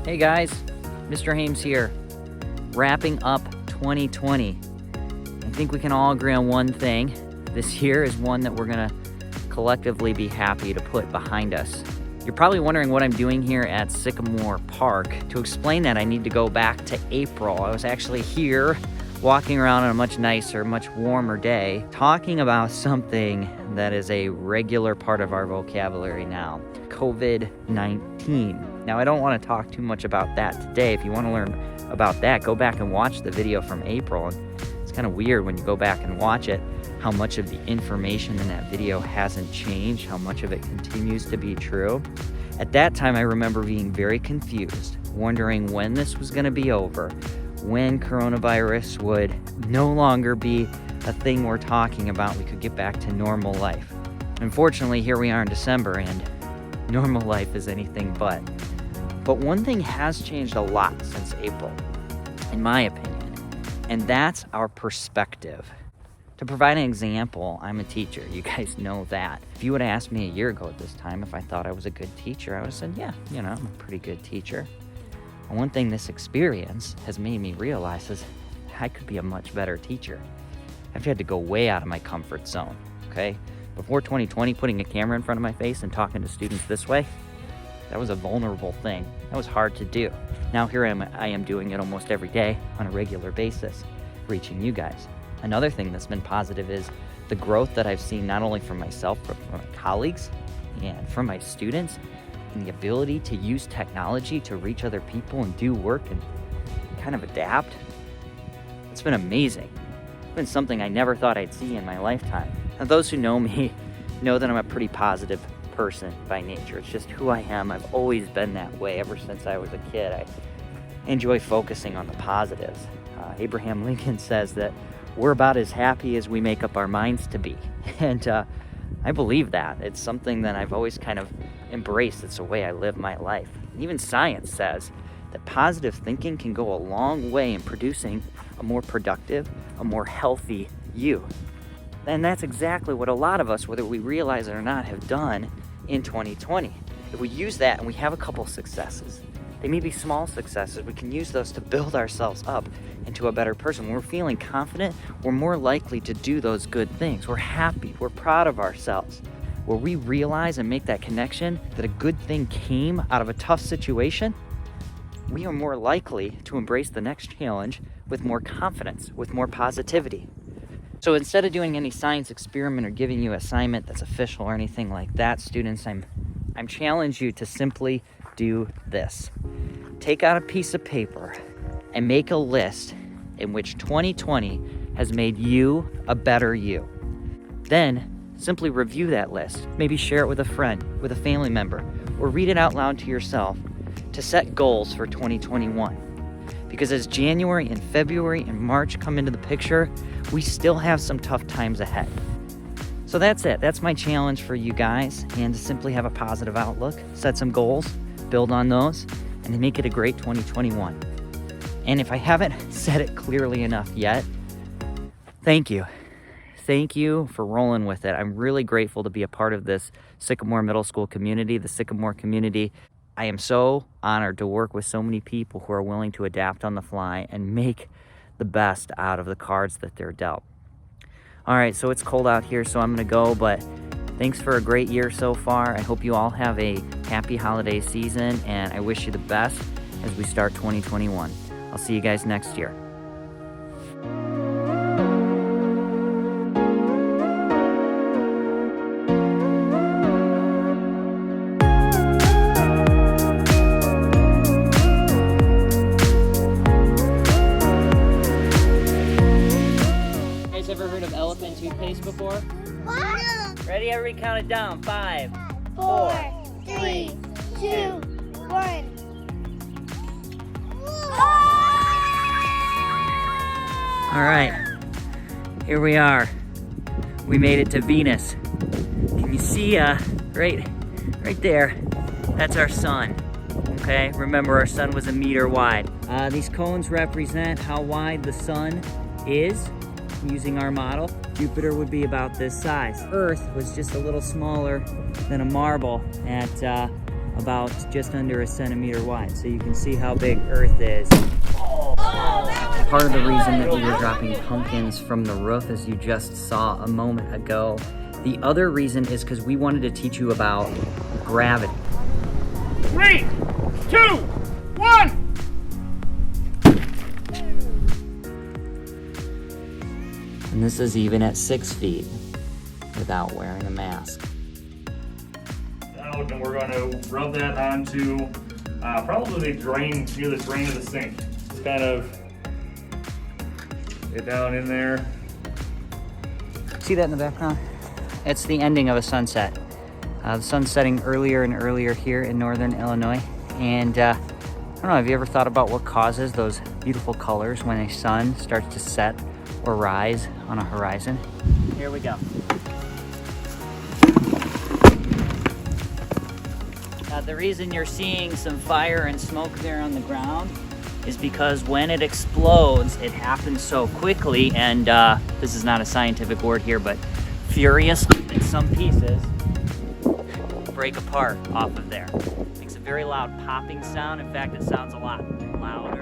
Hey guys, Mr. Hames here, wrapping up 2020. I think we can all agree on one thing. This year is one that we're gonna collectively be happy to put behind us. You're probably wondering what I'm doing here at Sycamore Park. To explain that, I need to go back to April. I was actually here walking around on a much nicer, much warmer day, talking about something that is a regular part of our vocabulary now, COVID-19. Now, I don't want to talk too much about that today. If you want to learn about that, go back and watch the video from April. And it's kind of weird when you go back and watch it, how much of the information in that video hasn't changed, how much of it continues to be true. At that time, I remember being very confused, wondering when this was going to be over, when coronavirus would no longer be a thing we're talking about, we could get back to normal life. Unfortunately, here we are in December, and normal life is anything but. But one thing has changed a lot since April, in my opinion, and that's our perspective. To provide an example, I'm a teacher. You guys know that. If you would have asked me a year ago at this time if I thought I was a good teacher, I would have said, yeah, I'm a pretty good teacher. And one thing this experience has made me realize is I could be a much better teacher. I've had to go way out of my comfort zone, okay? Before 2020, putting a camera in front of my face and talking to students this way, that was a vulnerable thing. That was hard to do. Now here I am doing it almost every day on a regular basis, reaching you guys. Another thing that's been positive is the growth that I've seen not only from myself, but from my colleagues and from my students, and the ability to use technology to reach other people and do work and kind of adapt. It's been amazing. It's been something I never thought I'd see in my lifetime. Now, those who know me know that I'm a pretty positive person by nature. It's just who I am. I've always been that way ever since I was a kid. I enjoy focusing on the positives. Abraham Lincoln says that we're about as happy as we make up our minds to be. And I believe that. It's something that I've always kind of embraced. It's the way I live my life. Even science says that positive thinking can go a long way in producing a more productive, a more healthy you. And that's exactly what a lot of us, whether we realize it or not, have done in 2020. If we use that and we have a couple successes, they may be small successes, we can use those to build ourselves up into a better person. When we're feeling confident, we're more likely to do those good things. We're happy, we're proud of ourselves. Where we realize and make that connection that a good thing came out of a tough situation, we are more likely to embrace the next challenge with more confidence, with more positivity. So instead of doing any science experiment or giving you an assignment that's official or anything like that, students, I'm challenging you to simply do this. Take out a piece of paper and make a list in which 2020 has made you a better you. Then simply review that list. Maybe share it with a friend, with a family member, or read it out loud to yourself to set goals for 2021. Because as January and February and March come into the picture, we still have some tough times ahead. So that's it. That's my challenge for you guys, and to simply have a positive outlook, set some goals, build on those, and make it a great 2021. And if I haven't said it clearly enough yet, thank you. Thank you for rolling with it. I'm really grateful to be a part of this Sycamore Middle School community, the Sycamore community. I am so honored to work with so many people who are willing to adapt on the fly and make the best out of the cards that they're dealt. All right, so it's cold out here, so I'm gonna go, but thanks for a great year so far. I hope you all have a happy holiday season, and I wish you the best as we start 2021. I'll see you guys next year. Ever heard of elephant toothpaste before? What? Ready? Everybody count it down. 5, 4, 3, 2, 1. All right, here we are. We made it to Venus. Can you see right there? That's our sun. Okay, remember our sun was a meter wide. These cones represent how wide the sun is. Using our model, Jupiter would be about this size. Earth was just a little smaller than a marble at about just under a centimeter wide. So you can see how big Earth is. Part of the reason that we were dropping pumpkins from the roof, as you just saw a moment ago, the other reason is because we wanted to teach you about gravity. 3, 2, 1! And this is even at 6 feet without wearing a mask. Out, and we're going to rub that onto probably the drain, near the drain of the sink. Just kind of get down in there. See that in the background? It's the ending of a sunset. The sun's setting earlier and earlier here in northern Illinois. And I don't know, have you ever thought about what causes those beautiful colors when a sun starts to set or rise on a horizon? Here we go. The reason you're seeing some fire and smoke there on the ground is because when it explodes, it happens so quickly, and this is not a scientific word here, but furious, and some pieces break apart off of there. Makes a very loud popping sound. In fact, it sounds a lot louder.